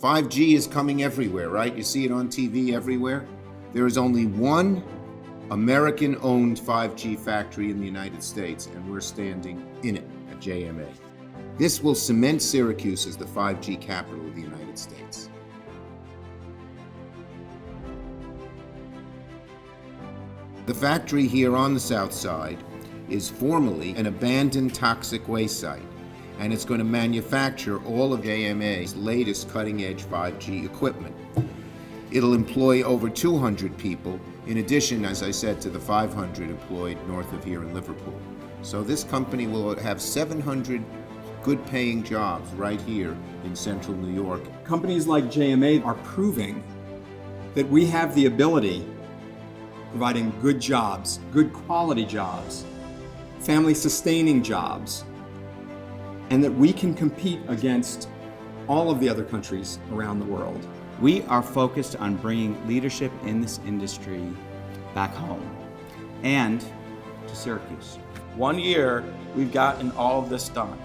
5G is coming everywhere, right? You see it on TV everywhere. There is only one American-owned 5G factory in the United States, and we're standing in it at JMA. This will cement Syracuse as the 5G capital of the United States. The factory here on the south side is formerly an abandoned toxic waste site, and it's going to manufacture all of JMA's latest cutting-edge 5G equipment. It'll employ over 200 people, in addition, as I said, to the 500 employed north of here in Liverpool. So this company will have 700 good-paying jobs right here in central New York. Companies like JMA are proving that we have the ability, providing good jobs, good quality jobs, family-sustaining jobs, and that we can compete against all of the other countries around the world. We are focused on bringing leadership in this industry back home and to Syracuse. 1 year, we've gotten all of this done,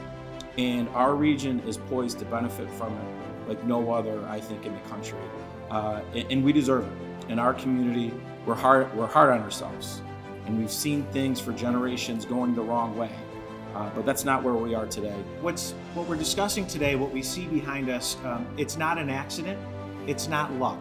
and our region is poised to benefit from it like no other, I think, in the country. And we deserve it. In our community, we're hard on ourselves, and we've seen things for generations going the wrong way. But that's not where we are today. What we're discussing today, what we see behind us, it's not an accident, it's not luck.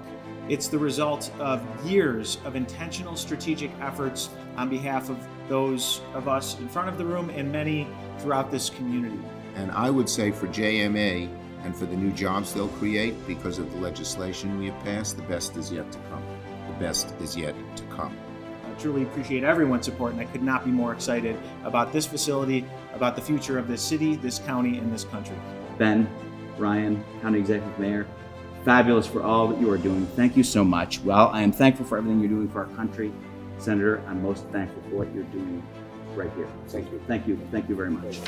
It's the result of years of intentional strategic efforts on behalf of those of us in front of the room and many throughout this community. And I would say for JMA and for the new jobs they'll create because of the legislation we have passed, the best is yet to come. The best is yet to come. I truly appreciate everyone's support, and I could not be more excited about this facility, about the future of this city, this county, and this country. Ben, Ryan, County Executive Mayor, fabulous for all that you are doing. Thank you so much. Well, I am thankful for everything you're doing for our country. Senator, I'm most thankful for what you're doing right here. Thank you. Thank you. Thank you very much.